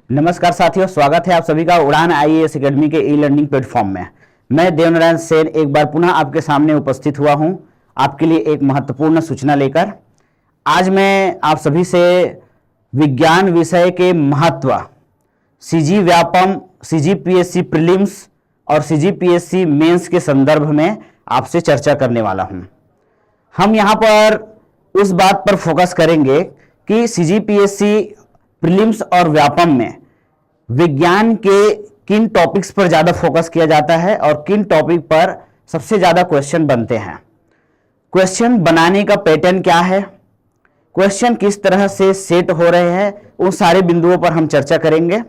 नमस्कार साथियों, स्वागत है आप सभी का उड़ान आईएएस एकेडमी के ई लर्निंग प्लेटफॉर्म में। मैं देवनारायण सेन एक बार पुनः आपके सामने उपस्थित हुआ हूं आपके लिए एक महत्वपूर्ण सूचना लेकर। आज मैं आप सभी से विज्ञान विषय के महत्व, सीजी व्यापम, सीजीपीएससी प्रीलिम्स और सीजीपीएससी मेंस के संदर्भ में आपसे चर्चा करने वाला हूं। हम यहां पर उस बात पर फोकस करेंगे कि सीजीपीएससी प्रीलिम्स और व्यापम में विज्ञान के किन टॉपिक्स पर ज्यादा फोकस किया जाता है और किन टॉपिक पर सबसे ज्यादा क्वेश्चन बनते हैं। क्वेश्चन बनाने का पैटर्न क्या है, क्वेश्चन किस तरह से सेट हो रहे हैं, उन सारे बिंदुओं पर हम चर्चा करेंगे।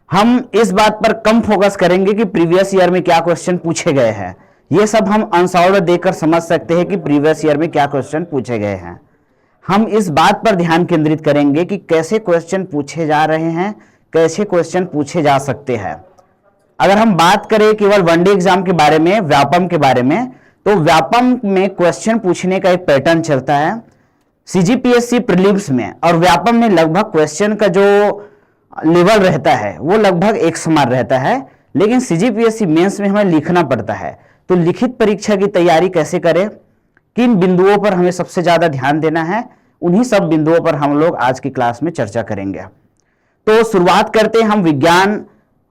हम इस बात पर कम फोकस करेंगे कि प्रीवियस ईयर में क्या क्वेश्चन पूछे गए हैं। यह सब हम आंसर देकर समझ सकते हैं कि प्रीवियस ईयर में क्या क्वेश्चन पूछे गए हैं। हम इस बात पर ध्यान केंद्रित करेंगे कि कैसे क्वेश्चन पूछे जा रहे हैं, कैसे क्वेश्चन पूछे जा सकते हैं। अगर हम बात करें केवल वनडे एग्जाम के बारे में, व्यापम के बारे में, तो व्यापम में क्वेश्चन पूछने का एक पैटर्न चलता है। सीजीपीएससी प्रीलिम्स में और व्यापम में लगभग क्वेश्चन का जो लेवल रहता है वो लगभग एक समान रहता है, लेकिन सीजीपीएससी मेंस में हमें लिखना पड़ता है। तो लिखित परीक्षा की तैयारी कैसे करें, किन बिंदुओं पर हमें सबसे ज्यादा ध्यान देना है, उन्हीं सब बिंदुओं पर हम लोग आज की क्लास में चर्चा करेंगे। तो शुरुआत करते हैं हम विज्ञान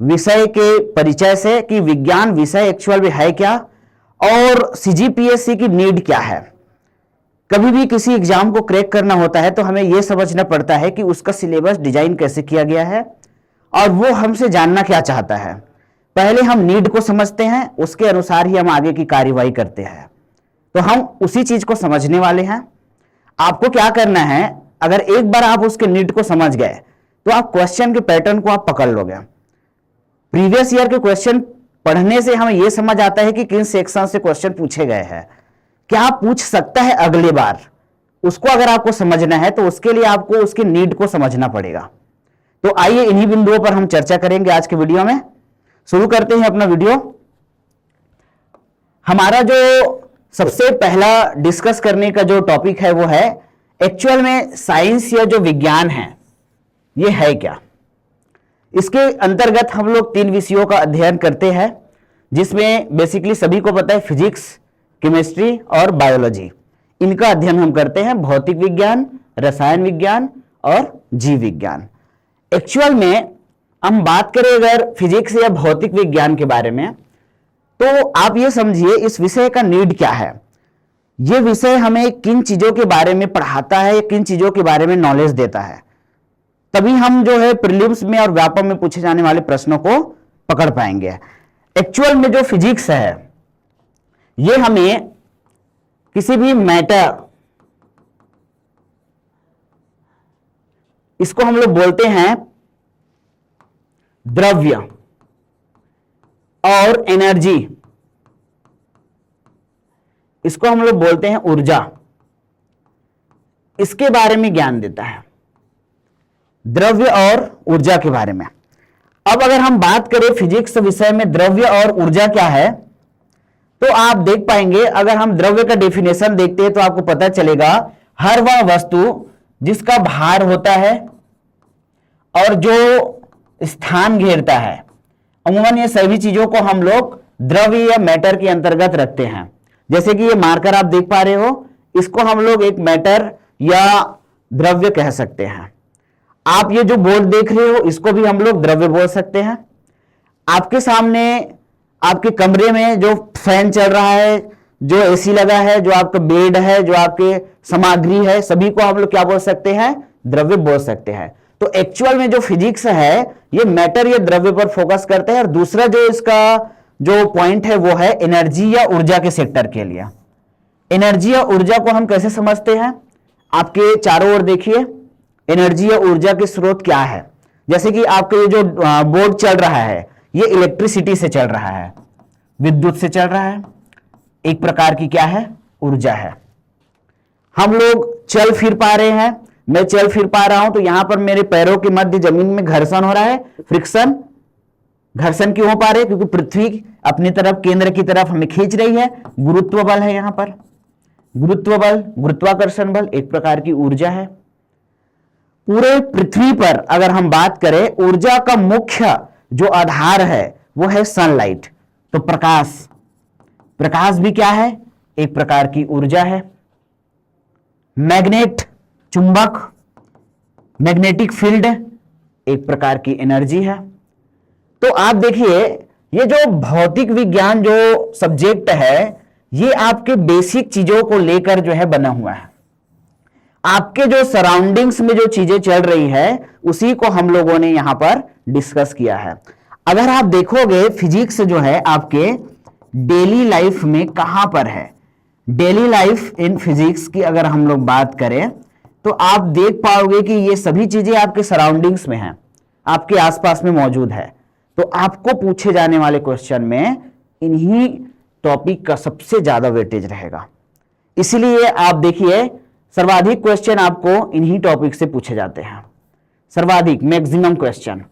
विषय के परिचय से कि विज्ञान विषय एक्चुअल में है क्या और सीजीपीएससी की नीड क्या है। कभी भी किसी एग्जाम को क्रैक करना होता है तो हमें यह समझना पड़ता है कि उसका सिलेबस डिजाइन कैसे किया गया है और वो हमसे जानना क्या चाहता है। पहले हम नीड को समझते हैं, उसके अनुसार ही हम आगे की कार्यवाही करते हैं। तो हम उसी चीज को समझने वाले हैं। आपको क्या करना है, अगर एक बार आप उसके नीड को समझ गए तो आप क्वेश्चन के पैटर्न को आप पकड़ लोगे। प्रीवियस ईयर के क्वेश्चन पढ़ने से हमें यह समझ आता है कि किन सेक्शन से क्वेश्चन पूछे गए हैं, क्या पूछ सकता है अगली बार। उसको अगर आपको समझना है तो उसके लिए आपको उसके नीड को समझना पड़ेगा। तो आइए इन्हीं बिंदुओं पर हम चर्चा करेंगे आज के वीडियो में। शुरू करते हैं अपना वीडियो। हमारा जो सबसे पहला डिस्कस करने का जो टॉपिक है वो है एक्चुअल में साइंस या जो विज्ञान है ये है क्या। इसके अंतर्गत हम लोग 3 विषयों का अध्ययन करते हैं, जिसमें बेसिकली सभी को पता है फिजिक्स, केमिस्ट्री और बायोलॉजी। इनका अध्ययन हम करते हैं, भौतिक विज्ञान, रसायन विज्ञान और जीव विज्ञान। एक्चुअल में हम बात करें अगर फिजिक्स या भौतिक विज्ञान के बारे में, तो आप ये समझिए इस विषय का नीड क्या है। यह विषय हमें किन चीजों के बारे में पढ़ाता है, किन चीजों के बारे में नॉलेज देता है, तभी हम जो है प्रीलिम्स में और व्यापम में पूछे जाने वाले प्रश्नों को पकड़ पाएंगे। एक्चुअल में जो फिजिक्स है ये हमें किसी भी मैटर, इसको हम लोग बोलते हैं द्रव्य और एनर्जी, इसको हम लोग बोलते हैं ऊर्जा, इसके बारे में ज्ञान देता है, द्रव्य और ऊर्जा के बारे में। अब अगर हम बात करें फिजिक्स विषय में द्रव्य और ऊर्जा क्या है, तो आप देख पाएंगे, अगर हम द्रव्य का डेफिनेशन देखते हैं तो आपको पता चलेगा हर वह वस्तु जिसका भार होता है और जो स्थान घेरता है, अमूमन ये सभी चीजों को हम लोग द्रव्य या मैटर के अंतर्गत रखते हैं। जैसे कि ये मार्कर आप देख पा रहे हो, इसको हम लोग एक मैटर या द्रव्य कह सकते हैं। आप ये जो बोर्ड देख रहे हो इसको भी हम लोग द्रव्य बोल सकते हैं। आपके सामने आपके कमरे में जो फैन चल रहा है, जो एसी लगा है, जो आपका बेड है, जो आपके सामग्री है, सभी को हम लोग क्या बोल सकते हैं, द्रव्य बोल सकते हैं। तो एक्चुअल में जो फिजिक्स है ये मैटर या द्रव्य पर फोकस करते हैं। और दूसरा जो इसका जो पॉइंट है वो है एनर्जी या ऊर्जा के सेक्टर के लिए। एनर्जी या ऊर्जा को हम कैसे समझते हैं, आपके चारों ओर देखिए, एनर्जी या ऊर्जा के स्रोत क्या है। जैसे कि आपका ये जो बोर्ड चल रहा है ये इलेक्ट्रिसिटी से चल रहा है, विद्युत से चल रहा है, एक प्रकार की क्या है, ऊर्जा है। हम लोग चल फिर पा रहे हैं, मैं चल फिर पा रहा हूं तो यहां पर मेरे पैरों के मध्य जमीन में घर्षण हो रहा है, फ्रिक्शन। घर्षण क्यों हो पा रहे, क्योंकि पृथ्वी अपनी तरफ, केंद्र की तरफ हमें खींच रही है। गुरुत्व बल है यहां पर, गुरुत्व बल, गुरुत्वाकर्षण बल एक प्रकार की ऊर्जा है। पूरे पृथ्वी पर अगर हम बात करें, ऊर्जा का मुख्य जो आधार है वो है सनलाइट। तो प्रकाश, प्रकाश भी क्या है? एक प्रकार की ऊर्जा है। मैग्नेट, चुंबक, मैग्नेटिक फील्ड एक प्रकार की एनर्जी है। तो आप देखिए, ये जो भौतिक विज्ञान जो सब्जेक्ट है, ये आपके बेसिक चीजों को लेकर जो है बना हुआ है। आपके जो सराउंडिंग्स में जो चीजें चल रही है उसी को हम लोगों ने यहां पर डिस्कस किया है। अगर आप देखोगे, फिजिक्स जो है आपके डेली लाइफ में कहां पर है, डेली लाइफ इन फिजिक्स की अगर हम लोग बात करें तो आप देख पाओगे कि ये सभी चीजें आपके सराउंडिंग्स में हैं, आपके आसपास में मौजूद है। तो आपको पूछे जाने वाले क्वेश्चन में इन्हीं टॉपिक का सबसे ज्यादा वेटेज रहेगा। इसलिए आप देखिए, सर्वाधिक क्वेश्चन आपको इन्हीं टॉपिक से पूछे जाते हैं, सर्वाधिक, मैक्सिमम क्वेश्चन।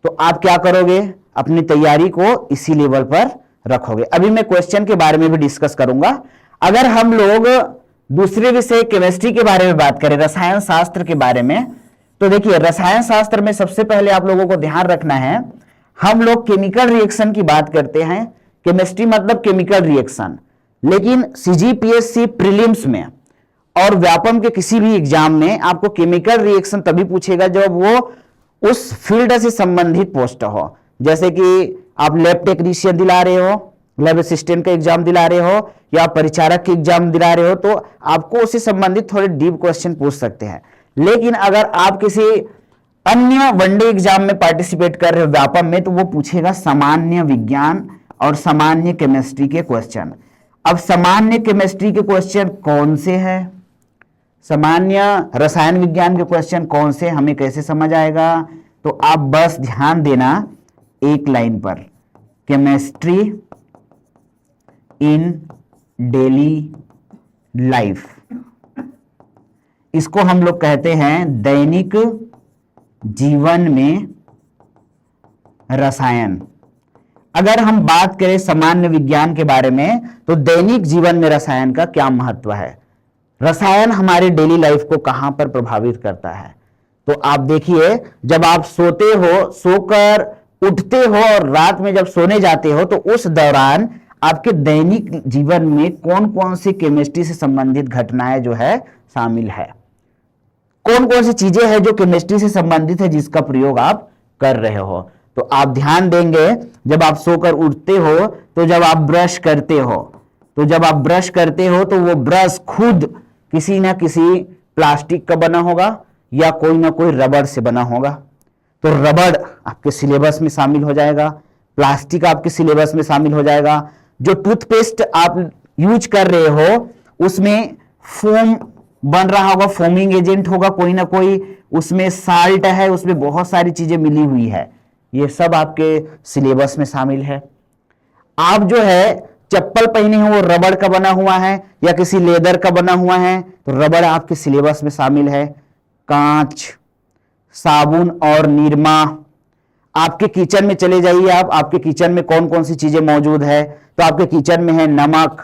तो आप क्या करोगे, अपनी तैयारी को इसी लेवल पर रखोगे। अभी मैं क्वेश्चन के बारे में भी डिस्कस करूंगा। अगर हम लोग दूसरे विषय केमिस्ट्री के बारे में बात करें, रसायन शास्त्र के बारे में, तो देखिए रसायन शास्त्र में सबसे पहले आप लोगों को ध्यान रखना है, हम लोग केमिकल रिएक्शन की बात करते हैं। केमिस्ट्री मतलब केमिकल रिएक्शन, लेकिन सीजीपीएससी प्रीलिम्स में और व्यापम के किसी भी एग्जाम में आपको केमिकल रिएक्शन तभी पूछेगा जब वो उस फील्ड से संबंधित पोस्ट हो। जैसे कि आप लैब टेक्नीशियन दिला रहे हो, लैब असिस्टेंट का एग्जाम दिला रहे हो, या परिचारक के एग्जाम दिला रहे हो, तो आपको उससे संबंधित थोड़े डीप क्वेश्चन पूछ सकते हैं। लेकिन अगर आप किसी अन्य वनडे एग्जाम में पार्टिसिपेट कर रहे हो व्यापम में, तो वो पूछेगा सामान्य विज्ञान और सामान्य केमिस्ट्री के क्वेश्चन। अब सामान्य केमिस्ट्री के क्वेश्चन कौन से हैं, सामान्य रसायन विज्ञान के क्वेश्चन कौन से, हमें कैसे समझ आएगा? तो आप बस ध्यान देना एक लाइन पर, केमिस्ट्री इन डेली लाइफ, इसको हम लोग कहते हैं दैनिक जीवन में रसायन। अगर हम बात करें सामान्य विज्ञान के बारे में, तो दैनिक जीवन में रसायन का क्या महत्व है, रसायन हमारे डेली लाइफ को कहां पर प्रभावित करता है। तो आप देखिए, जब आप सोते हो, सोकर उठते हो और रात में जब सोने जाते हो, तो उस दौरान आपके दैनिक जीवन में कौन कौन सी केमिस्ट्री से संबंधित घटनाएं जो है शामिल है, कौन कौन सी चीजें हैं जो केमिस्ट्री से संबंधित है, जिसका प्रयोग आप कर रहे हो। तो आप ध्यान देंगे, जब आप सोकर उठते हो, तो जब आप ब्रश करते हो, तो जब आप ब्रश करते हो तो वो ब्रश खुद किसी ना किसी प्लास्टिक का बना होगा या कोई ना कोई रबड़ से बना होगा। तो रबड़ आपके सिलेबस में शामिल हो जाएगा, प्लास्टिक आपके सिलेबस में शामिल हो जाएगा। जो टूथपेस्ट आप यूज कर रहे हो उसमें फोम बन रहा होगा, फोमिंग एजेंट होगा कोई ना कोई, उसमें साल्ट है, उसमें बहुत सारी चीजें मिली हुई है, ये सब आपके सिलेबस में शामिल है। आप जो है चप्पल पहने हो वो रबड़ का बना हुआ है या किसी लेदर का बना हुआ है, तो रबड़ आपके सिलेबस में शामिल है। कांच, साबुन और निरमा, आपके किचन में चले जाइए आप, आपके किचन में कौन कौन सी चीजें मौजूद है, तो आपके किचन में है नमक,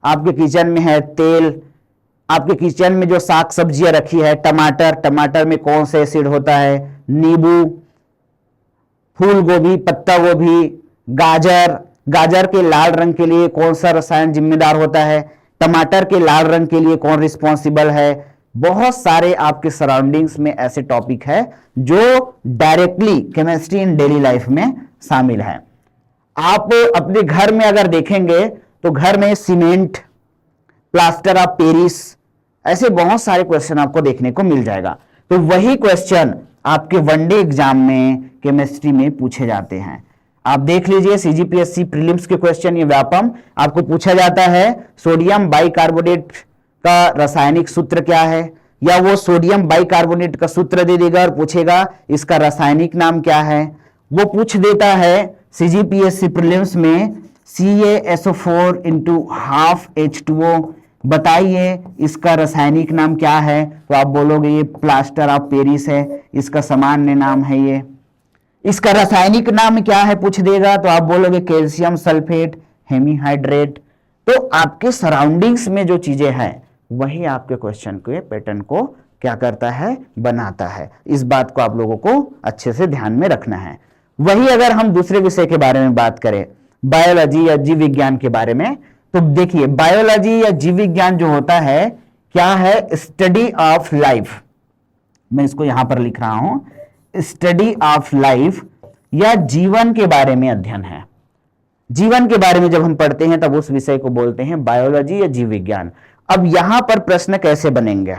आपके किचन में है तेल, आपके किचन में जो साग सब्जियां रखी है, टमाटर, टमाटर में कौन सा एसिड होता है, नींबू, फूल गोभी, पत्ता गोभी, गाजर, गाजर के लाल रंग के लिए कौन सा रसायन जिम्मेदार होता है, टमाटर के लाल रंग के लिए कौन रिस्पॉन्सिबल है। बहुत सारे आपके सराउंडिंग्स में ऐसे टॉपिक है जो directly chemistry in daily life में शामिल है। आप अपने घर में अगर देखेंगे तो घर में सीमेंट, प्लास्टर ऑफ पेरिस, ऐसे बहुत सारे क्वेश्चन आपको देखने को मिल जाएगा। तो वही क्वेश्चन आपके वनडे एग्जाम में केमिस्ट्री में पूछे जाते हैं। आप देख लीजिए सीजीपीएससी प्रीलिम्स के क्वेश्चन, ये व्यापम आपको पूछा जाता है सोडियम बाइकार्बोनेट का रासायनिक सूत्र क्या है, या वो सोडियम बाइकार्बोनेट का सूत्र दे देगा और पूछेगा इसका रासायनिक नाम क्या है। वो पूछ देता है सीजीपीएससी प्रीलिम्स में CaSO4 × ½ H2O, बताइए इसका रासायनिक नाम क्या है, तो आप बोलोगे ये प्लास्टर ऑफ पेरिस है, इसका सामान्य नाम है ये। इसका रासायनिक नाम क्या है पूछ देगा, तो आप बोलोगे कैल्शियम सल्फेट हेमीहाइड्रेट। तो आपके सराउंडिंग्स में जो चीजें हैं वही आपके क्वेश्चन के पैटर्न को क्या करता है, बनाता है। इस बात को आप लोगों को अच्छे से ध्यान में रखना है। वही अगर हम दूसरे विषय के बारे में बात करें, बायोलॉजी या जीव विज्ञान के बारे में, तो देखिए बायोलॉजी या जीव विज्ञान जो होता है क्या है, स्टडी ऑफ लाइफ। मैं इसको यहां पर लिख रहा हूं, स्टडी ऑफ लाइफ या जीवन के बारे में अध्ययन है। जीवन के बारे में जब हम पढ़ते हैं तब उस विषय को बोलते हैं बायोलॉजी या जीव विज्ञान। अब यहां पर प्रश्न कैसे बनेंगे,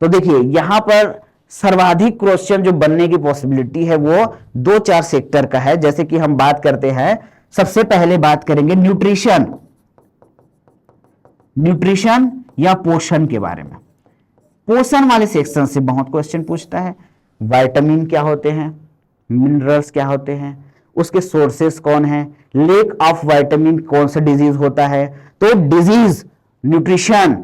तो देखिए यहां पर सर्वाधिक क्वेश्चन जो बनने की पॉसिबिलिटी है वो 2-4 सेक्टर का है। जैसे कि हम बात करते हैं, सबसे पहले बात करेंगे न्यूट्रिशन, न्यूट्रिशन या पोषण के बारे में। पोषण वाले सेक्शन से बहुत क्वेश्चन पूछता है। विटामिन क्या होते हैं, मिनरल्स क्या होते हैं, उसके सोर्सेस कौन है, लेक ऑफ विटामिन कौन सा डिजीज होता है। तो disease, nutrition,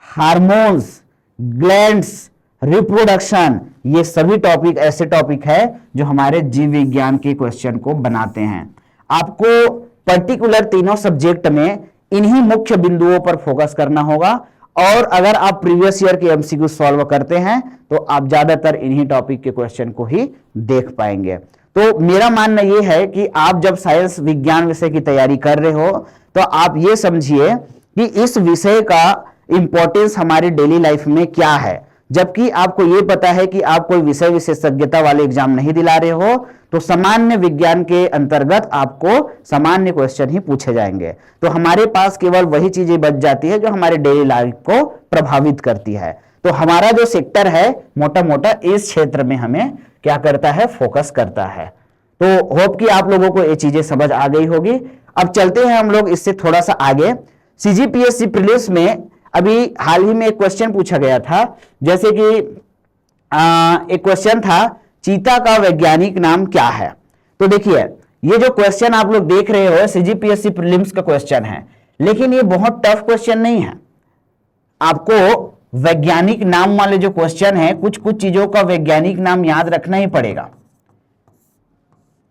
hormones, glands, reproduction, ये सभी टॉपिक ऐसे टॉपिक है जो हमारे जीव विज्ञान के क्वेश्चन को बनाते हैं। आपको पर्टिकुलर तीनों सब्जेक्ट में इन्हीं मुख्य बिंदुओं पर फोकस करना होगा, और अगर आप प्रीवियस ईयर के एमसीक्यू सॉल्व करते हैं तो आप ज्यादातर इन्हीं टॉपिक के क्वेश्चन को ही देख पाएंगे। तो मेरा मानना यह है कि आप जब साइंस विज्ञान विषय की तैयारी कर रहे हो तो आप ये समझिए कि इस विषय का इंपॉर्टेंस हमारी डेली लाइफ में क्या है। जबकि आपको यह पता है कि आप कोई विषय विशेषज्ञता वाले एग्जाम नहीं दिला रहे हो, तो सामान्य विज्ञान के अंतर्गत आपको सामान्य क्वेश्चन ही पूछे जाएंगे। तो हमारे पास केवल वही चीजें बच जाती है जो हमारे डेली लाइफ को प्रभावित करती है। तो हमारा जो सेक्टर है मोटा मोटा इस क्षेत्र में हमें क्या करता है, फोकस करता है। तो होप कि आप लोगों को ये चीजें समझ आ गई होगी। अब चलते हैं हम लोग इससे थोड़ा सा आगे। सीजीपीएससी प्रीलिम्स में अभी हाल ही में एक क्वेश्चन पूछा गया था, जैसे कि एक क्वेश्चन था, चीता का वैज्ञानिक नाम क्या है। तो देखिए ये जो क्वेश्चन आप लोग देख रहे हो सीजीपीएससी प्रीलिम्स का क्वेश्चन है, लेकिन ये बहुत टफ क्वेश्चन नहीं है। आपको वैज्ञानिक नाम वाले जो क्वेश्चन है, कुछ कुछ चीजों का वैज्ञानिक नाम याद रखना ही पड़ेगा।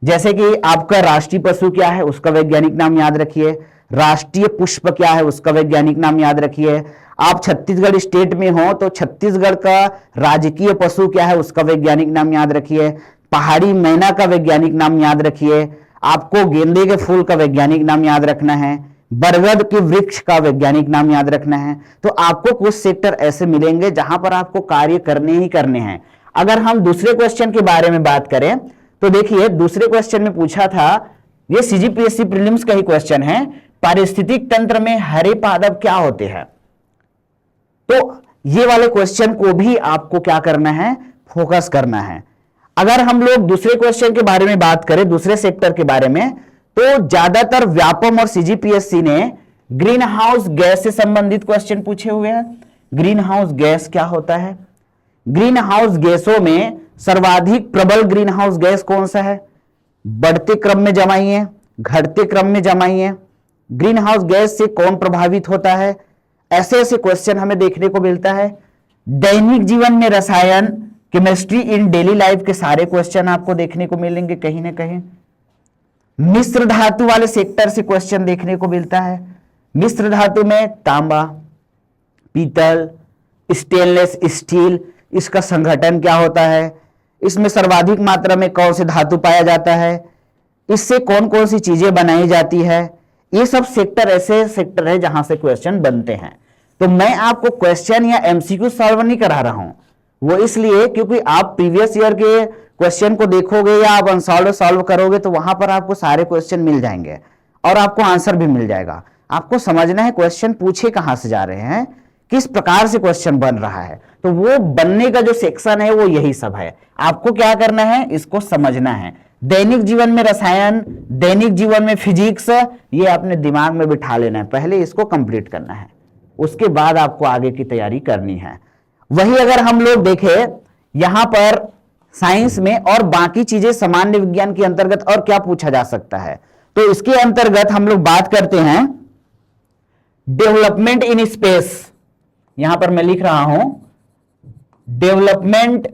जैसे कि आपका राष्ट्रीय पशु क्या है उसका वैज्ञानिक नाम याद रखिए, राष्ट्रीय पुष्प क्या है उसका वैज्ञानिक नाम याद रखिए। आप छत्तीसगढ़ स्टेट में हो तो छत्तीसगढ़ का राजकीय पशु क्या है उसका वैज्ञानिक नाम याद रखिए। पहाड़ी मैना का वैज्ञानिक नाम याद रखिए। आपको गेंदे के फूल का वैज्ञानिक नाम याद रखना है, बरगद के वृक्ष का वैज्ञानिक नाम याद रखना है। तो आपको कुछ सेक्टर ऐसे मिलेंगे जहां पर आपको कार्य करने ही करने हैं। अगर हम दूसरे क्वेश्चन के बारे में बात करें तो देखिए दूसरे क्वेश्चन में पूछा था, ये सीजीपीएससी प्रीलिम्स का ही क्वेश्चन है, पारिस्थितिक तंत्र में हरे पादप क्या होते हैं। तो ये वाले क्वेश्चन को भी आपको क्या करना है, फोकस करना है। अगर हम लोग दूसरे क्वेश्चन के बारे में बात करें, दूसरे सेक्टर के बारे में, तो ज्यादातर व्यापम और सीजीपीएससी ने ग्रीन हाउस गैस से संबंधित क्वेश्चन पूछे हुए हैं। ग्रीन हाउस गैस क्या होता है, ग्रीन हाउस गैसों में सर्वाधिक प्रबल ग्रीन हाउस गैस कौन सा है, बढ़ते क्रम में जमाइए, घटते क्रम में जमाइए, ग्रीन हाउस गैस से कौन प्रभावित होता है। ऐसे ऐसे क्वेश्चन हमें देखने को मिलता है। दैनिक जीवन में रसायन, केमिस्ट्री इन डेली लाइफ के सारे क्वेश्चन आपको देखने को मिलेंगे कहीं ना कहीं। मिश्र धातु वाले सेक्टर से क्वेश्चन देखने को मिलता है। मिश्र धातु में तांबा, पीतल, स्टेनलेस स्टील, इसका संगठन क्या होता है, इसमें सर्वाधिक मात्रा में कौन से धातु पाया जाता है, इससे कौन कौन सी चीजें बनाई जाती है। ये सब सेक्टर ऐसे सेक्टर है जहां से क्वेश्चन बनते हैं। तो मैं आपको क्वेश्चन या एमसीक्यू सॉल्व नहीं करा रहा हूं, वो इसलिए क्योंकि आप प्रीवियस ईयर के क्वेश्चन को देखोगे या आप अनसॉल्व सॉल्व करोगे तो वहां पर आपको सारे क्वेश्चन मिल जाएंगे और आपको आंसर भी मिल जाएगा। आपको समझना है क्वेश्चन पूछे कहां से जा रहे हैं, किस प्रकार से क्वेश्चन बन रहा है। तो वो बनने का जो सेक्शन है वो यही सब है। आपको क्या करना है, इसको समझना है। दैनिक जीवन में रसायन, दैनिक जीवन में फिजिक्स, ये अपने दिमाग में बिठा लेना है, पहले इसको कंप्लीट करना है, उसके बाद आपको आगे की तैयारी करनी है। वही अगर हम लोग देखें यहां पर साइंस में और बाकी चीजें सामान्य विज्ञान के अंतर्गत और क्या पूछा जा सकता है, तो इसके अंतर्गत हम लोग बात करते हैं डेवलपमेंट इन स्पेस। यहां पर मैं लिख रहा हूं डेवलपमेंट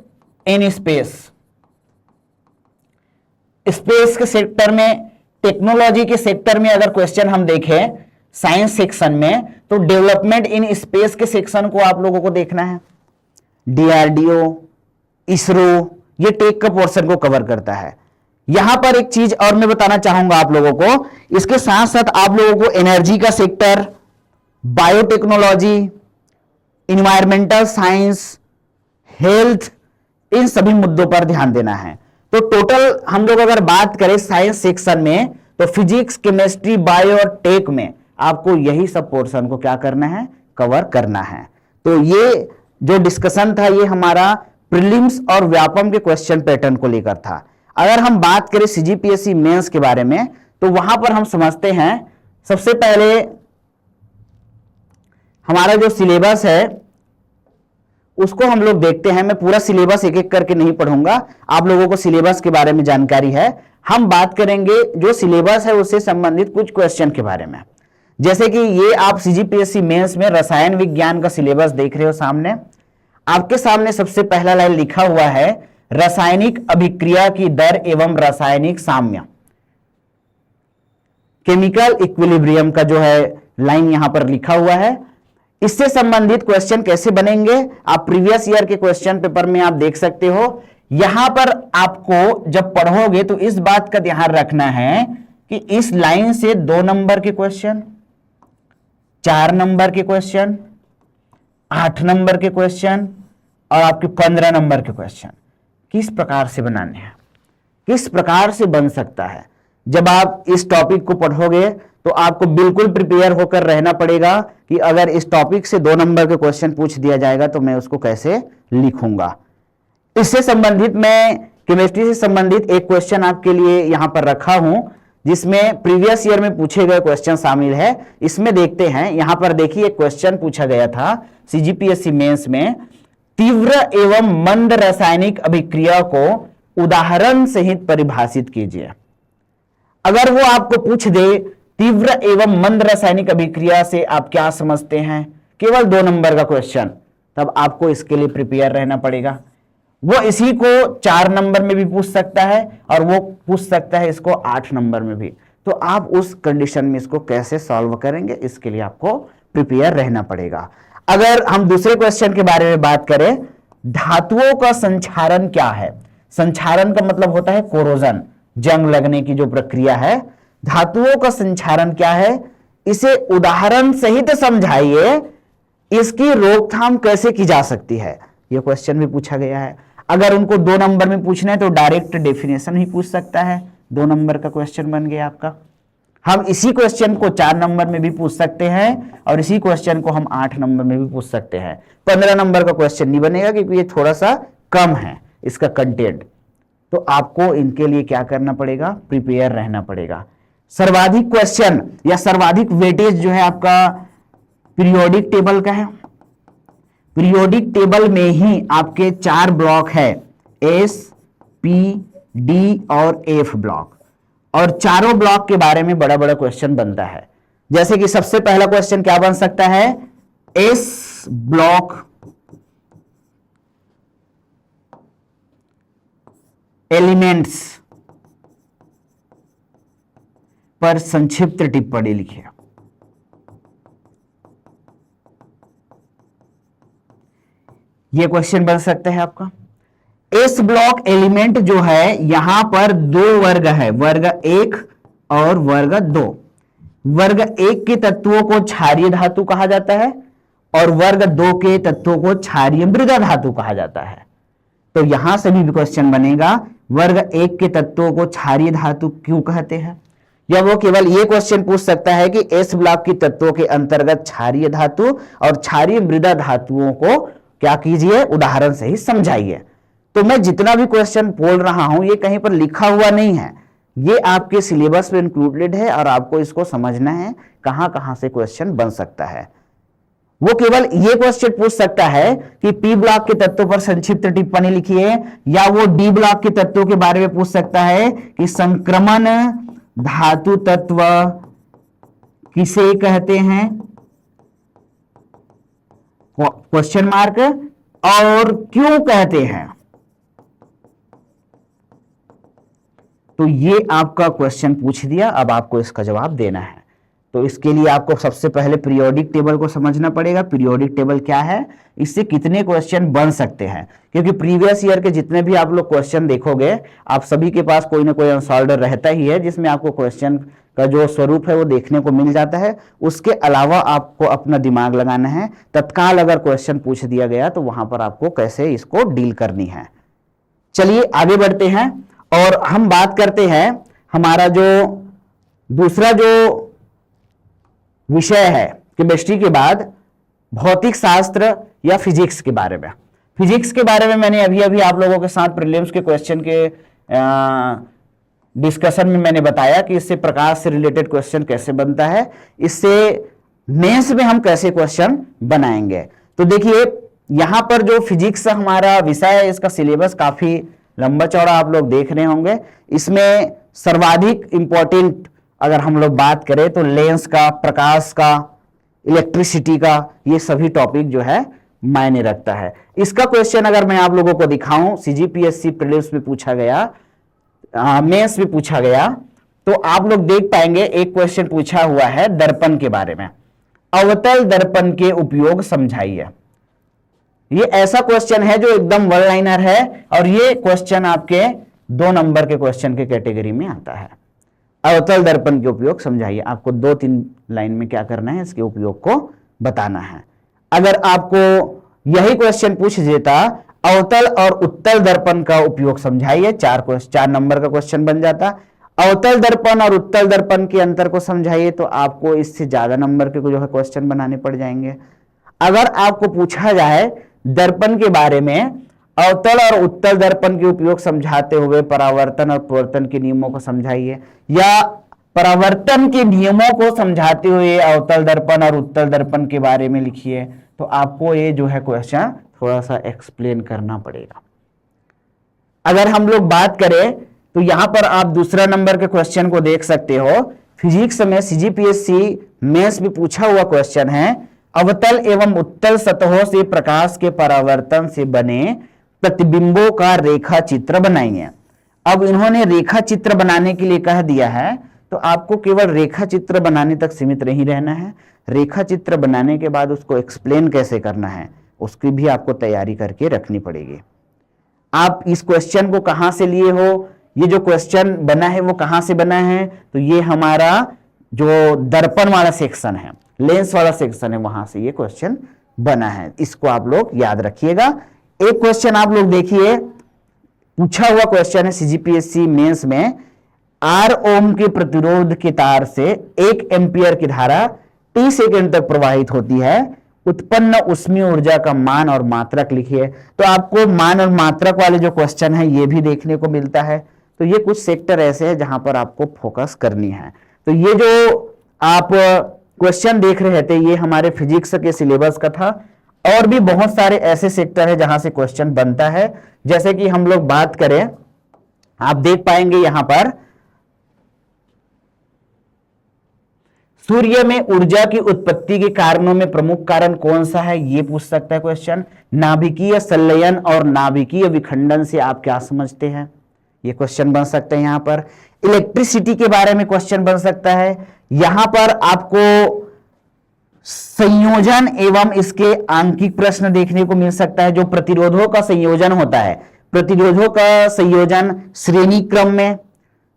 इन स्पेस। स्पेस के सेक्टर में, टेक्नोलॉजी के सेक्टर में अगर क्वेश्चन हम देखें साइंस सेक्शन में, तो डेवलपमेंट इन स्पेस के सेक्शन को आप लोगों को देखना है। डीआरडीओ, इसरो, ये टेक का पोर्शन को कवर करता है। यहां पर एक चीज और मैं बताना चाहूंगा आप लोगों को, इसके साथ साथ आप लोगों को एनर्जी का sector, biotechnology, environmental science, health, इन सभी मुद्दों पर ध्यान देना है। तो टोटल हम लोग अगर बात करें साइंस सेक्शन में, तो फिजिक्स, केमिस्ट्री, बायो और टेक में आपको यही सब पोर्शन को क्या करना है, कवर करना है। तो ये जो डिस्कशन था ये हमारा प्रीलिम्स और व्यापम के क्वेश्चन पैटर्न को लेकर था। अगर हम बात करें सीजीपीएससी मेंस के बारे में, तो वहां पर हम समझते हैं सबसे पहले हमारा जो सिलेबस है उसको हम लोग देखते हैं। मैं पूरा सिलेबस एक एक करके नहीं पढ़ूंगा, आप लोगों को सिलेबस के बारे में जानकारी है। हम बात करेंगे जो सिलेबस है उससे संबंधित कुछ क्वेश्चन के बारे में। जैसे कि ये आप सीजीपीएससी मेंस में रसायन विज्ञान का सिलेबस देख रहे हो सामने। आपके सामने सबसे पहला लाइन लिखा हुआ है रासायनिक अभिक्रिया की दर एवं रासायनिक साम्य, केमिकल इक्विलिब्रियम का जो है लाइन यहां पर लिखा हुआ है। इससे संबंधित क्वेश्चन कैसे बनेंगे आप प्रीवियस ईयर के क्वेश्चन पेपर में आप देख सकते हो। यहां पर आपको जब पढ़ोगे तो इस बात का ध्यान रखना है कि इस लाइन से 2 नंबर के क्वेश्चन, 4 नंबर के क्वेश्चन, 8 नंबर के क्वेश्चन और आपके 15 नंबर के क्वेश्चन किस प्रकार से बनाने हैं, किस प्रकार से बन सकता है। जब आप इस टॉपिक को पढ़ोगे तो आपको बिल्कुल प्रिपेयर होकर रहना पड़ेगा कि अगर इस टॉपिक से 2 नंबर के क्वेश्चन पूछ दिया जाएगा तो मैं उसको कैसे लिखूंगा। इससे संबंधित मैं केमिस्ट्री से संबंधित एक क्वेश्चन आपके लिए यहां पर रखा हूं जिसमें प्रीवियस ईयर में पूछे गए क्वेश्चन शामिल है। इसमें देखते हैं, यहां पर देखिए एक क्वेश्चन पूछा गया था सीजीपीएससी मेंस में, तीव्र एवं मंद रासायनिक अभिक्रिया को उदाहरण सहित परिभाषित कीजिए। अगर वो आपको पूछ दे तीव्र एवं मंद रासायनिक अभिक्रिया से आप क्या समझते हैं, केवल 2 नंबर का क्वेश्चन, तब आपको इसके लिए प्रिपेयर रहना पड़ेगा। वो इसी को 4 नंबर में भी पूछ सकता है और वो पूछ सकता है इसको 8 नंबर में भी। तो आप उस कंडीशन में इसको कैसे सॉल्व करेंगे, इसके लिए आपको प्रिपेयर रहना पड़ेगा। अगर हम दूसरे क्वेश्चन के बारे में बात करें, धातुओं का संक्षारण क्या है। संक्षारण का मतलब होता है कोरोजन, जंग लगने की जो प्रक्रिया है। धातुओं का संक्षारण क्या है, इसे उदाहरण सहित समझाइए, इसकी रोकथाम कैसे की जा सकती है, यह क्वेश्चन भी पूछा गया है। अगर उनको 2 नंबर में पूछना है तो डायरेक्ट डेफिनेशन ही पूछ सकता है, 2 नंबर का क्वेश्चन बन गया आपका। हम इसी क्वेश्चन को 4 नंबर में भी पूछ सकते हैं और इसी क्वेश्चन को हम 8 नंबर में भी पूछ सकते हैं। 15 नंबर का क्वेश्चन नहीं बनेगा क्योंकि ये थोड़ा सा कम है इसका कंटेंट। तो आपको इनके लिए क्या करना पड़ेगा, प्रिपेयर रहना पड़ेगा। सर्वाधिक क्वेश्चन या सर्वाधिक वेटेज जो है आपका पीरियोडिक टेबल का है। पीरियोडिक टेबल में ही आपके 4 ब्लॉक है, एस, पी, डी और एफ ब्लॉक, और चारों ब्लॉक के बारे में बड़ा बड़ा क्वेश्चन बनता है। जैसे कि सबसे पहला क्वेश्चन क्या बन सकता है, एस ब्लॉक एलिमेंट्स पर संक्षिप्त टिप्पणी लिखिए। यह क्वेश्चन बन सकता है आपका। एस ब्लॉक एलिमेंट जो है यहां पर 2 वर्ग है, वर्ग 1 और वर्ग 2। वर्ग 1 के तत्वों को क्षारीय धातु कहा जाता है और वर्ग 2 के तत्वों को क्षारीय मृदा धातु कहा जाता है। तो यहां से भी क्वेश्चन बनेगा, वर्ग 1 के तत्वों को क्षारीय धातु क्यों कहते हैं, या वो केवल ये क्वेश्चन पूछ सकता है कि एस ब्लॉक की तत्वों के अंतर्गत क्षारीय धातु और क्षारीय मृदा धातुओं को क्या कीजिए, उदाहरण से ही समझाइए। तो मैं जितना भी क्वेश्चन बोल रहा हूं ये कहीं पर लिखा हुआ नहीं है, ये आपके सिलेबस में इंक्लूडेड है और आपको इसको समझना है कहां कहां से क्वेश्चन बन सकता है। वो केवल ये क्वेश्चन पूछ सकता है कि पी ब्लॉक के तत्वों पर संक्षिप्त टिप्पणी लिखिए, या वो डी ब्लॉक के तत्वों के बारे में पूछ सकता है कि संक्रमण धातु तत्व किसे कहते हैं, क्वेश्चन मार्क, और क्यों कहते हैं। तो ये आपका क्वेश्चन पूछ दिया, अब आपको इसका जवाब देना है। तो इसके लिए आपको सबसे पहले पीरियोडिक टेबल को समझना पड़ेगा। पीरियोडिक टेबल क्या है, इससे कितने क्वेश्चन बन सकते हैं, क्योंकि प्रीवियस ईयर के जितने भी आप लोग क्वेश्चन देखोगे, आप सभी के पास कोई ना कोई अनसॉल्व्ड रहता ही है, जिसमें आपको क्वेश्चन का जो स्वरूप है वो देखने को मिल जाता है। उसके अलावा आपको अपना दिमाग लगाना है, तत्काल अगर क्वेश्चन पूछ दिया गया तो वहां पर आपको कैसे इसको डील करनी है। चलिए आगे बढ़ते हैं और हम बात करते हैं हमारा जो दूसरा जो विषय है केमिस्ट्री के बाद, भौतिक शास्त्र या फिजिक्स के बारे में। फिजिक्स के बारे में मैंने अभी अभी आप लोगों के साथ प्रीलिम्स के क्वेश्चन के डिस्कशन में मैंने बताया कि इससे प्रकाश से रिलेटेड क्वेश्चन कैसे बनता है, इससे मेंस में हम कैसे क्वेश्चन बनाएंगे। तो देखिए यहां पर जो फिजिक्स हमारा विषय है, इसका सिलेबस काफी लंबा चौड़ा आप लोग देख रहे होंगे। इसमें सर्वाधिक इंपॉर्टेंट अगर हम लोग बात करें तो लेंस का, प्रकाश का, इलेक्ट्रिसिटी का, ये सभी टॉपिक जो है मायने रखता है। इसका क्वेश्चन अगर मैं आप लोगों को दिखाऊं, सीजीपीएससी प्रीलिम्स में पूछा गया, मेंस में पूछा गया, तो आप लोग देख पाएंगे एक क्वेश्चन पूछा हुआ है दर्पण के बारे में। अवतल दर्पण के उपयोग समझाइए। ये ऐसा क्वेश्चन है जो एकदम वन लाइनर है और ये क्वेश्चन आपके 2 नंबर के क्वेश्चन के कैटेगरी में आता है। अवतल दर्पण के उपयोग समझाइए। आपको 2-3 लाइन में क्या करना है, इसके उपयोग को बताना है। अगर आपको यही क्वेश्चन पूछ देता अवतल और उत्तल दर्पण का उपयोग समझाइए, 4 नंबर का क्वेश्चन बन जाता। अवतल दर्पण और उत्तल दर्पण के अंतर को समझाइए, तो आपको इससे ज्यादा नंबर के जो है क्वेश्चन बनाने पड़ जाएंगे। अगर आपको पूछा जाए दर्पण के बारे में, अवतल और उत्तल दर्पण के उपयोग समझाते हुए परावर्तन और प्रवर्तन के नियमों को समझाइए, या परावर्तन के नियमों को समझाते हुए अवतल दर्पण और उत्तल दर्पण के बारे में लिखिए, तो आपको ये जो है क्वेश्चन थोड़ा सा एक्सप्लेन करना पड़ेगा। अगर हम लोग बात करें तो यहां पर आप दूसरा नंबर के क्वेश्चन को देख सकते हो। फिजिक्स में सीजीपीएससी मेंस में पूछा हुआ क्वेश्चन है, अवतल एवं उत्तल सतहों से प्रकाश के परावर्तन से बने प्रतिबिंबों का रेखा चित्र बनाइए। अब इन्होंने रेखा चित्र बनाने के लिए कह दिया है, तो आपको केवल रेखा चित्र बनाने तक सीमित नहीं रहना है। रेखा चित्र बनाने के बाद उसको एक्सप्लेन कैसे करना है, उसकी भी आपको तैयारी करके रखनी पड़ेगी। आप इस क्वेश्चन को कहां से लिए हो, ये जो क्वेश्चन बना है वो कहां से बना है, तो ये हमारा जो दर्पण वाला सेक्शन है, लेंस वाला सेक्शन है, वहां से ये क्वेश्चन बना है। इसको आप लोग याद रखिएगा। एक क्वेश्चन आप लोग देखिए, पूछा हुआ क्वेश्चन है सीजीपीएससी मेंस में, R ओम के प्रतिरोध के तार से 1 एम्पियर की धारा t सेकंड तक प्रवाहित होती है, उत्पन्न उष्मीय ऊर्जा का मान और मात्रक लिखिए। तो आपको मान और मात्रक वाले जो क्वेश्चन है ये भी देखने को मिलता है। तो ये कुछ सेक्टर ऐसे हैं जहां पर आपको फोकस करनी है। तो ये जो आप क्वेश्चन देख रहे थे ये हमारे फिजिक्स के सिलेबस का था, और भी बहुत सारे ऐसे सेक्टर है जहां से क्वेश्चन बनता है। जैसे कि हम लोग बात करें, आप देख पाएंगे यहां पर सूर्य में ऊर्जा की उत्पत्ति के कारणों में प्रमुख कारण कौन सा है, ये पूछ सकता है क्वेश्चन। नाभिकीय संलयन और नाभिकीय विखंडन से आप क्या समझते हैं, ये क्वेश्चन बन सकते हैं। यहां पर इलेक्ट्रिसिटी के बारे में क्वेश्चन बन सकता है। यहां पर आपको संयोजन एवं इसके आंकिक प्रश्न देखने को मिल सकता है। जो प्रतिरोधों का संयोजन होता है, प्रतिरोधों का संयोजन श्रेणी क्रम में,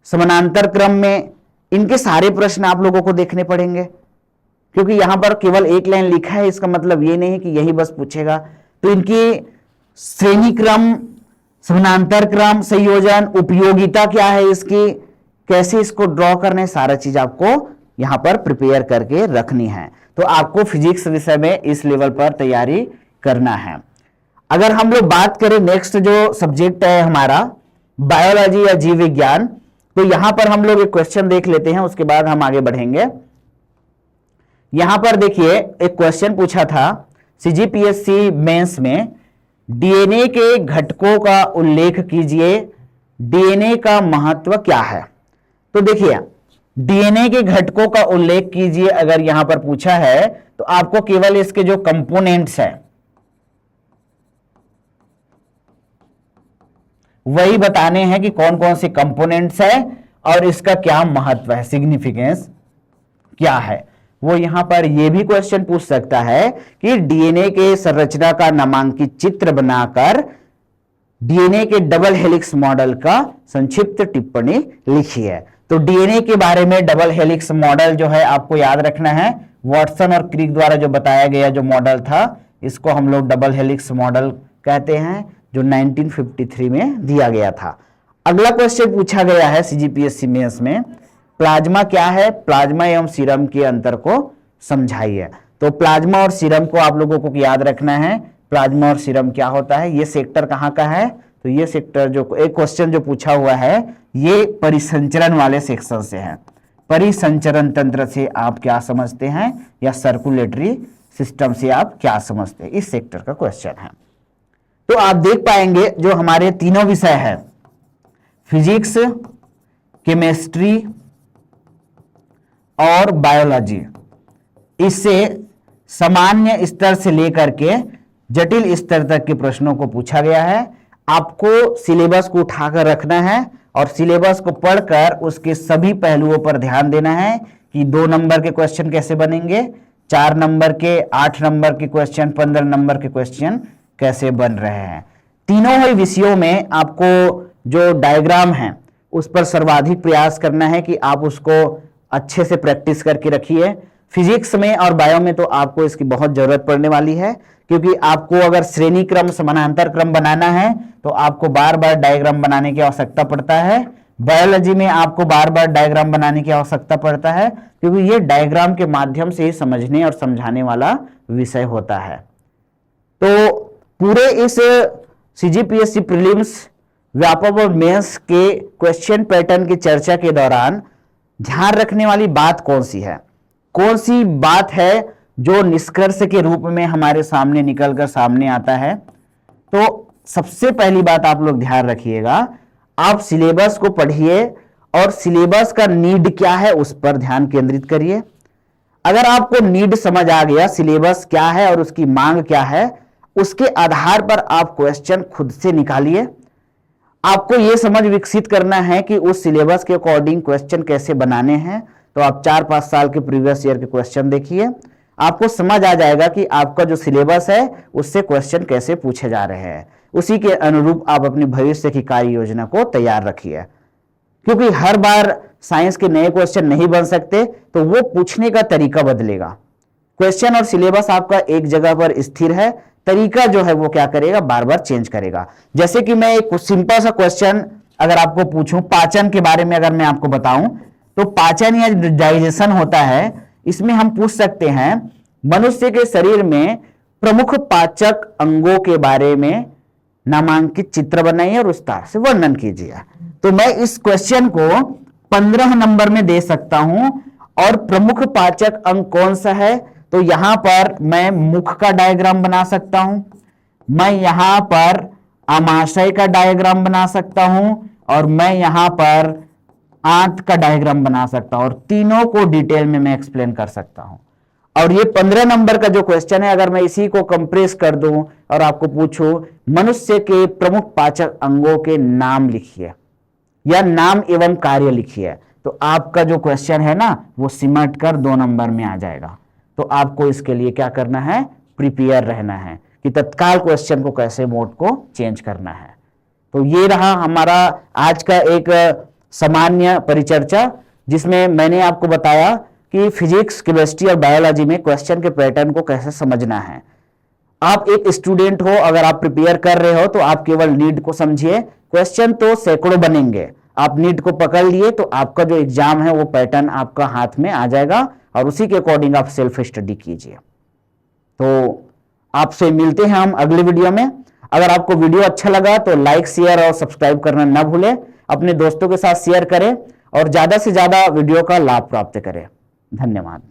समानांतर क्रम में, इनके सारे प्रश्न आप लोगों को देखने पड़ेंगे। क्योंकि यहां पर केवल एक लाइन लिखा है, इसका मतलब ये नहीं कि यही बस पूछेगा। तो इनकी श्रेणी क्रम, समानांतर क्रम, संयोजन, उपयोगिता क्या है इसकी, कैसे इसको ड्रॉ करना है, सारा चीज आपको यहां पर प्रिपेयर करके रखनी है। तो आपको फिजिक्स विषय में इस लेवल पर तैयारी करना है। अगर हम लोग बात करें नेक्स्ट जो सब्जेक्ट है हमारा बायोलॉजी या जीव विज्ञान, तो यहां पर हम लोग एक क्वेश्चन देख लेते हैं, उसके बाद हम आगे बढ़ेंगे। यहां पर देखिए एक क्वेश्चन पूछा था सीजीपीएससी मेंस में, डीएनए के घटकों का उल्लेख कीजिए, डीएनए का महत्व क्या है। तो देखिए डीएनए के घटकों का उल्लेख कीजिए अगर यहां पर पूछा है, तो आपको केवल इसके जो कंपोनेंट्स हैं वही बताने हैं कि कौन कौन से कंपोनेंट्स है और इसका क्या महत्व है, सिग्निफिकेंस क्या है। वो यहां पर यह भी क्वेश्चन पूछ सकता है कि डीएनए के संरचना का नामांकित चित्र बनाकर डीएनए के डबल हेलिक्स मॉडल का संक्षिप्त टिप्पणी लिखिए। तो डीएनए के बारे में डबल हेलिक्स मॉडल जो है आपको याद रखना है, वाटसन और क्रिक द्वारा जो बताया गया जो मॉडल था, इसको हम लोग डबल हेलिक्स मॉडल कहते हैं, जो 1953 में दिया गया था। अगला क्वेश्चन पूछा गया है सीजीपीएससी मेंस में, प्लाज्मा क्या है, प्लाज्मा एवं सीरम के अंतर को समझाइए। तो प्लाज्मा और सीरम को आप लोगों को याद रखना है, प्लाज्मा और सीरम क्या होता है, ये सेक्टर कहाँ का है, तो ये सेक्टर जो एक क्वेश्चन जो पूछा हुआ है ये परिसंचरण वाले सेक्शन से है। परिसंचरण तंत्र से आप क्या समझते हैं, या सर्कुलेटरी सिस्टम से आप क्या समझते हैं, इस सेक्टर का क्वेश्चन है। तो आप देख पाएंगे जो हमारे तीनों विषय है, फिजिक्स, केमिस्ट्री और बायोलॉजी, इससे सामान्य स्तर से लेकर के जटिल स्तर तक के प्रश्नों को पूछा गया है। आपको सिलेबस को उठाकर रखना है और सिलेबस को पढ़कर उसके सभी पहलुओं पर ध्यान देना है कि 2 नंबर के क्वेश्चन कैसे बनेंगे, 4 नंबर के, 8 नंबर के क्वेश्चन, 15 नंबर के क्वेश्चन कैसे बन रहे हैं। तीनों ही विषयों में आपको जो डायग्राम है उस पर सर्वाधिक प्रयास करना है कि आप उसको अच्छे से प्रैक्टिस करके रखिए। फिजिक्स में और बायो में तो आपको इसकी बहुत जरूरत पड़ने वाली है, क्योंकि आपको अगर श्रेणी क्रम समानांतर क्रम बनाना है तो आपको बार बार डायग्राम बनाने की आवश्यकता पड़ता है। बायोलॉजी में आपको बार बार डायग्राम बनाने की आवश्यकता पड़ता है, क्योंकि ये डायग्राम के माध्यम से ही समझने और समझाने वाला विषय होता है। तो पूरे इस सीजीपीएससी प्रीलिम्स, व्यापक और मेंस के क्वेश्चन पैटर्न की चर्चा के दौरान ध्यान रखने वाली बात कौन सी है, कौन सी बात है जो निष्कर्ष के रूप में हमारे सामने निकलकर सामने आता है। तो सबसे पहली बात आप लोग ध्यान रखिएगा, आप सिलेबस को पढ़िए और सिलेबस का नीड क्या है उस पर ध्यान केंद्रित करिए। अगर आपको नीड समझ आ गया, सिलेबस क्या है और उसकी मांग क्या है, उसके आधार पर आप क्वेश्चन खुद से निकालिए। आपको यह समझ विकसित करना है कि उस सिलेबस के अकॉर्डिंग क्वेश्चन कैसे बनाने हैं। तो आप 4-5 साल के प्रीवियस ईयर के क्वेश्चन देखिए, आपको समझ आ जाएगा कि आपका जो सिलेबस है उससे क्वेश्चन कैसे पूछे जा रहे हैं। उसी के अनुरूप आप अपनी भविष्य की कार्य योजना को तैयार रखिए, क्योंकि हर बार साइंस के नए क्वेश्चन नहीं बन सकते, तो वो पूछने का तरीका बदलेगा। क्वेश्चन और सिलेबस आपका एक जगह पर स्थिर है, तरीका जो है वो क्या करेगा, बार बार चेंज करेगा। जैसे कि मैं एक सिंपल सा क्वेश्चन अगर आपको पूछूं, पाचन के बारे में अगर मैं आपको बताऊं, तो पाचन या डाइजेशन होता है, इसमें हम पूछ सकते हैं मनुष्य के शरीर में प्रमुख पाचक अंगों के बारे में नामांकित चित्र बनाइए और विस्तार से वर्णन कीजिए। तो मैं इस क्वेश्चन को 15 नंबर में दे सकता हूं। और प्रमुख पाचक अंग कौन सा है, तो यहां पर मैं मुख का डायग्राम बना सकता हूं, मैं यहां पर आमाशय का डायग्राम बना सकता हूं, और मैं यहां पर आंत का डायग्राम बना सकता हूं, और तीनों को डिटेल में मैं एक्सप्लेन कर सकता हूं। और ये 15 नंबर का जो क्वेश्चन है, अगर मैं इसी को कंप्रेस कर दूं और आपको पूछूं मनुष्य के प्रमुख पाचक अंगों के नाम लिखिए या नाम एवं कार्य लिखिए, तो आपका जो क्वेश्चन है ना वो सिमट कर 2 नंबर में आ जाएगा। तो आपको इसके लिए क्या करना है, प्रिपेयर रहना है कि तत्काल क्वेश्चन को कैसे मोड को चेंज करना है। तो ये रहा हमारा आज का एक सामान्य परिचर्चा, जिसमें मैंने आपको बताया कि फिजिक्स, केमिस्ट्री और बायोलॉजी में क्वेश्चन के पैटर्न को कैसे समझना है। आप एक स्टूडेंट हो, अगर आप प्रिपेयर कर रहे हो तो आप केवल नीड को समझिए, क्वेश्चन तो सैकड़ों बनेंगे, आप नीड को पकड़ लिए तो आपका जो एग्जाम है वो पैटर्न आपका हाथ में आ जाएगा, और उसी के अकॉर्डिंग आप सेल्फ स्टडी कीजिए। तो आपसे मिलते हैं हम अगले वीडियो में। अगर आपको वीडियो अच्छा लगा तो लाइक, शेयर और सब्सक्राइब करना ना भूलें, अपने दोस्तों के साथ शेयर करें और ज्यादा से ज्यादा वीडियो का लाभ प्राप्त करें। धन्यवाद।